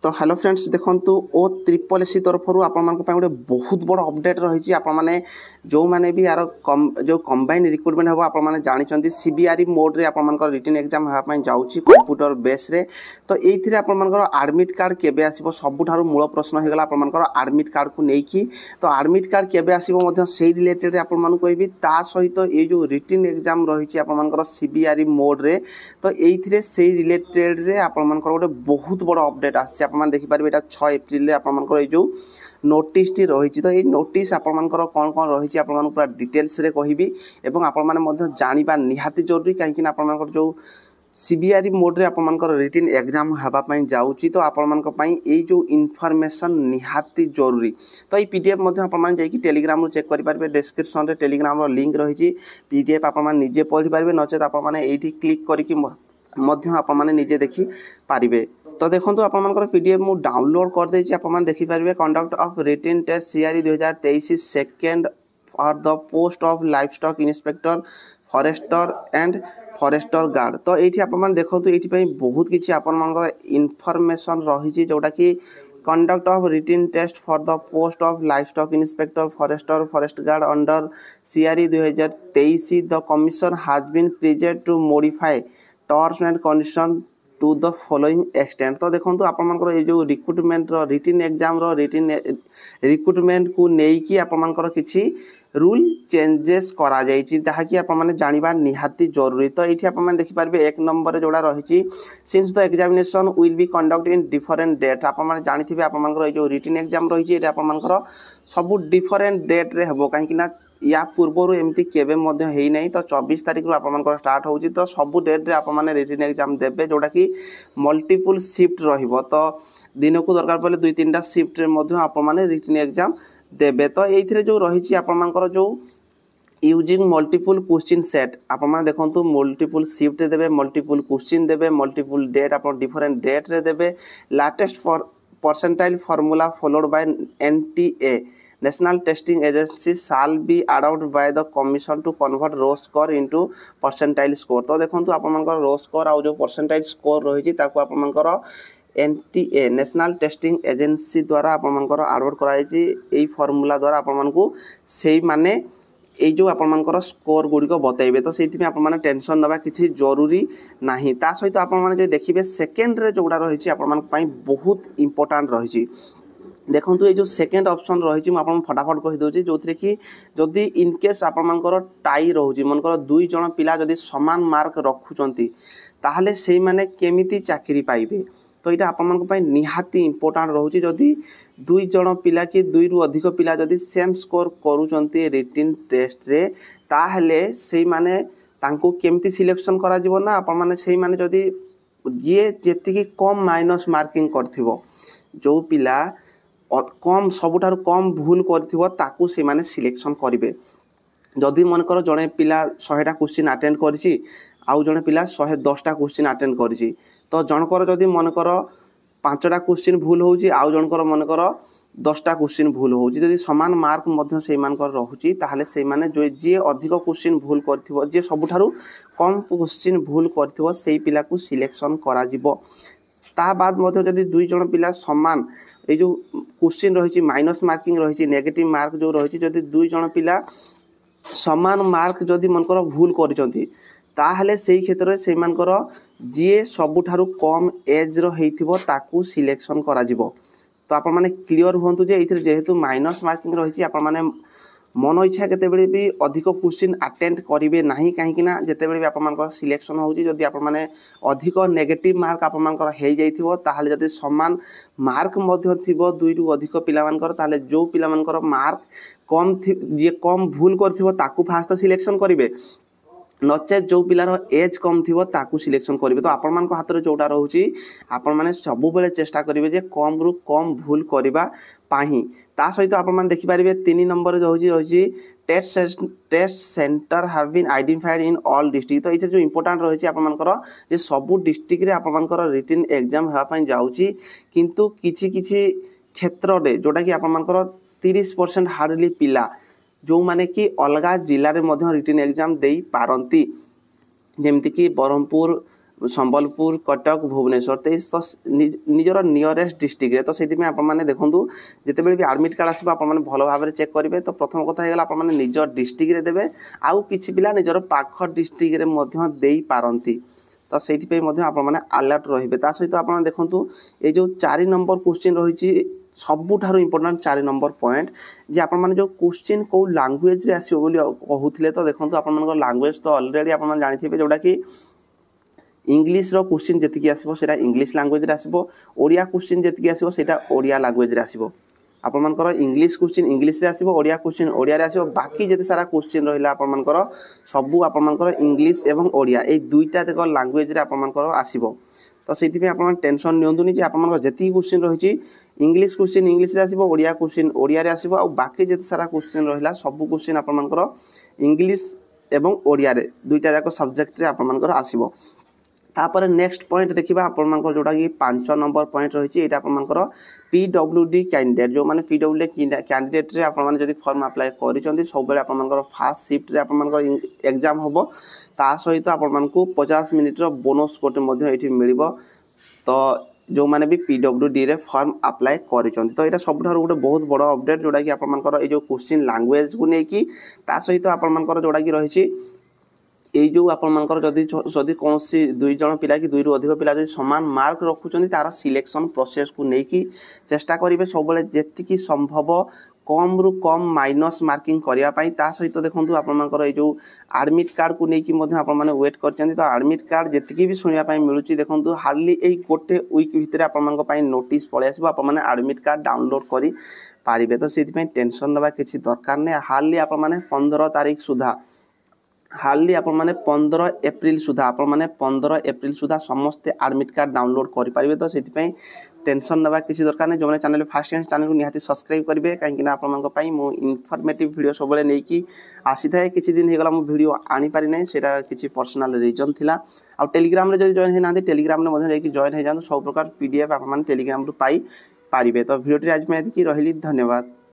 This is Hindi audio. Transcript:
तो हेलो फ्रेंड्स देखूँ ओ ट्रिपल एसी तरफ आपण गोटे बहुत बड़ अपडेट रही आपने जो मैंने भी यार जो कंबाइन रिक्रुटमेंट हम आपने जानते सीबीआरई मोड रे आप रिटन एग्जाम हाँपाई जाऊँगी कंप्यूटर बेस रे तो ये आपर आडमिट कार्ड केबे आसो सबुठ मूल प्रश्न होगा आपर आडमिट कार्ड को लेकिन तो आडमिट कार्ड केबे आसो से रिलेटेड आपको कहबी ता सहित ये जो रिटन एग्जाम रही आपर सीबीआरई मोड रे तो ये से रिलेटेड रे आपर गोटे बहुत बड़ अपडेट आस आपने देखिपारे यहाँ 6 एप्रिल आपर जो नोटिस टी रही तो ये नोटिस आपर कौन कौन रही पूरा डिटेल्स रे कहबी एवं आपण जाना निहाती जरूरी कहीं आपर जो सीबीआरई मोड रे आपर रिटन एग्जाम हाँपाई जाऊँगी तो आपण ये जो इनफॉरमेशन निहाती जरूरी तो ये पीडीएफ आप टेलीग्राम चेक करेंगे डिस्क्रिप्शन रे टेलीग्राम लिंक रही पीडीएफ आपजे पढ़ी पारे नचेत आपने क्लिक करके निजे देखी पारे तो देखो आपर पीडीएफ मु डाउनलोड कर देछि आपन देखि पारे conduct of written test CRE 2023 second for the post of livestock inspector forester and forester guard तो ये आपन देखो ये बहुत किसी आपर इनफॉरमेशन रही जोटा कि conduct of written test for the post of livestock inspector forester forest guard under CRE 2023 the commission has been present to modify terms and condition to the following extent तो देखो आपर ये जो recruitment written exam written recruitment को लेकिन आपर किसी रूल चेंजेस करा जहाँकि आपने जाना निहाती जरूरी तो ये आप देखिपारे एक नंबर जोड़ा रही since the examination will be conduct in different date आपने जानते आपर जो रिटन एग्जाम रही है आपर सब डिफरेंट डेट रे हम कहीं या पूर्वर एमती केबे है नहीं तो 24 तारीख रू आप स्टार्ट होची तो सबू डेट रे आपने रिटन एग्जाम देबे जोटा कि मल्टीपुल शिफ्ट रहिबो तो दिन को दरकार पड़े 2-3टा शिफ्ट रे आपने रिटन एग्जाम देबे तो ये जो रही आपर जो यूजिंग मल्टीपुल क्वेश्चन सेट आपने देखो मल्टीपुल शिफ्ट देबे मल्टीपुल क्वेश्चन देबे मल्टीपुल डेट आप डिफरेंट डेट रे देबे latest for percentile formula followed by NTA National Testing Agency shall be allowed by the Commission to convert raw score into percentile score तो देखो आपर raw score आउ जो percentile score रही आपर एनटीए नेशनल टेस्टिंग एजेंसी द्वारा आपर आडवर्ड कराई फर्मूला द्वारा आपको से माने ये जो आपर स्कोर गुड़िक बतइबे तो से आपने टेंशन नवा किसी जरूरी नहीं ता सहित आपने देखिए सेकेंड रे जोड़ा रही आपर बहुत इंपोर्टाट रही देखो ये जो सेकेंड ऑप्शन रही मुझे फटाफट कहीदे जो थी कि जदि इनकेस आपर टाई रोचे मनकर 2 जन पिला जदि समान मार्क रखुंट ताहले से माने केमिति चाकरी पाइबे तो ये आपन निहाती इंपोर्टाट रोचे जदि 2 जन पिला कि 2 रु अधिक पिला जदि सेम स्कोर करूँ रिटन टेस्ट रे ताहले से माने तांको केमिति सिलेक्शन करा जीवो ना आपन माने से माने जदि ये जेतिकी कम माइनस मार्किंग करथिबो जो पिला कम सबुठार कम भूल करथिबो से माने सिलेक्शन करेंगे जदि मनकर जड़े पिला 100टा क्वेश्चन अटेंड करिछि आउ जड़े पिला 110टा क्वेश्चन अटेंड करिछि तो जनकर जदि मनकर 5टा क्वेश्चन भूल होउछि आउ जनकर मनकर 10टा क्वेश्चन भूल होउछि जदि समान मार्क मध्य से मानकर रहुछि ताहले से माने जो जे अधिक क्वेश्चन भूल करथिबो जे सबुठारु कम क्वेश्चन भूल करथिबो सेही पिला को सिलेक्शन करा जिवो ता बाद मध्य जदि 2 जन पिला समान ये जो क्वेश्चन रही माइनस मार्किंग रही नेगेटिव मार्क जो रही जदि 2 जन पिला समान मार्क जदि मनकर भूल करें से क्षेत्र से जी सबुठारु कम एज रही सिलेक्शन करा जिवो तो आप मैंने क्लीयर हूँ जेहेतु माइनस मार्किंग रही आप मन इच्छा केते भी अधिक क्वेश्चन अटेंड करेंगे ना कहीं जितेबले भी आप सिलेक्शन होची जदि आप माने अधिक नेगेटिव मार्क आप ताहले जदि समान मार्क मध्य थिबो 2 रु अधिक पिला मानकर ताहले जो पिला मानकर मार्क कम जे कम भूल करथिबो ताकू फास्ट सिलेक्शन करेंगे नचे जो पिलार एज कम थी ताकू सिलेक्शन करेंगे तो आपण हाथ में जोटा रोचे आपण मैंने सब बेले चेष्टा करेंगे जे कम रु कम भूल करने ता सहित आप देखिपारे 3 नंबर रही test centre have been identified in all district तो ये जो इंपोर्टाट रही आपर सबू डिस्ट्रिक्ट रे आपर रिटन एग्जाम हाँपाई जाऊँगी किंतु किछि किछि क्षेत्र में जोटा कि आपर 30% हार्डली पिला जो माने कि अलग जिले में रिटन एग्जाम दे पारती जमती कि ब्रह्मपुर संबलपुर कटक भुवनेश्वर तो निजर नियरेस्ट डिस्ट्रिक्ट तो से आपने देखूँ जिते भी आडमिट कार्ड आसो आप भल भाव चेक करेंगे तो प्रथम कथा होगा आप निज डिस्ट्रिक्ट देवे आउ कि पिला निजर पाख डिस्ट्रिक्ट दे पारती तो से आपने अलर्ट रे सहित आप देखूँ ये जो 4 नंबर क्वेश्चन रही सबुठार इंपोर्टाट 4 नंबर पॉइंट जे आप जो क्वेश्चन कौ लांगुएज आसो कहते तो देखो आप लांगुएज तो अलरेडी आप जानते जोटा कि इंग्लीश रो क्वेश्चन जी आसो से इंग्लीश लांगुएज आसो ओडिया क्वेश्चन जी आसो से ओडिया लांगुएज आसो आपर इंग्लीश क्वेश्चन इंग्लीश आसो ओडिया क्वेश्चन ओडिया आसो बाकी जिते सारा क्वेश्चन रहा आपर सबू आपर इंग्लीश एवं ओडिया ये दुईटा देख लांगुएज आपर आसो तो से आप टेंशन नियंतुनी जे आप जी क्वेश्चन रही इंग्लीश क्वेश्चन इंग्लीश आसो ओडिया क्वेश्चन ओडिया आसो आ बाकी जिते सारा क्वेश्चन रहा सबू क्वेश्चन आपर इंग्लीश एवं ओडिया दुईटा जाक सब्जेक्ट आपर आसो तापर नेक्स्ट पॉइंट देखा आपर जोटा कि 5 नंबर पॉइंट रही है आपर PWD कैंडिडेट जो मैंने PWD कैंडिडेट रे आपने जब फॉर्म अप्लाई कर सब आपर फास्ट शिफ्ट रे आपर एग्जाम हम ता सहित आपको 50 मिनिट बोनस कोटे मिल तो जो मैंने भी PWD रे फॉर्म अप्लाई कर तो यहाँ सब गोटे बहुत बड़ अपडेट जोटा कि आपर जो क्वेश्चन लैंग्वेज को लेकिन ता सहित आपर जोटा कि रही ये जो आपर जदि कौन दुई जन पिला कि 2 रु अधिक पिला जब सामान मार्क रखुच्च तार सिलेक्शन प्रोसेस को लेकिन चेष्टा करेंगे सब जी संभव कम रु कम माइनस मार्किंग करने सहित देखो आपर ये जो आडमिट कार्ड को लेकिन आपने वेट कर तो आडमिट कार्ड जी भी शुणापी मिलूँ देखो हार्डली यही गोटे वीक भितर आप नोटिस पलि आसो आपने आडमिट कार्ड डाउनलोड कर पारे तो से टेंशन ना किसी दरकार नहीं हार्डली आप 15 तारीख सुधा हार्डली आप 15 एप्रिल सुधा आप 15 एप्रिल सुधा समस्ते आडमिट कार्ड डाउनलोड करेंगे तो से टेंशन ना किसी दरकार नहीं जो मैंने चैनल फास्ट टाइम चैनल को निहाती सब्सक्राइब करेंगे कहीं आपको इनफॉर्मेटिव वीडियो सब नहीं आसी था किसी दिन होगा मो वीडियो आनी पारि ना से किसी पर्सनल रीजन थिला आ टेलीग्राम रे जो जॉइन होना टेलीग्राम रे जॉइन हो जाए सब प्रकार PDF आप टेलीग्राम पाई पारिबे तो वीडियो आज मैं रही धन्यवाद।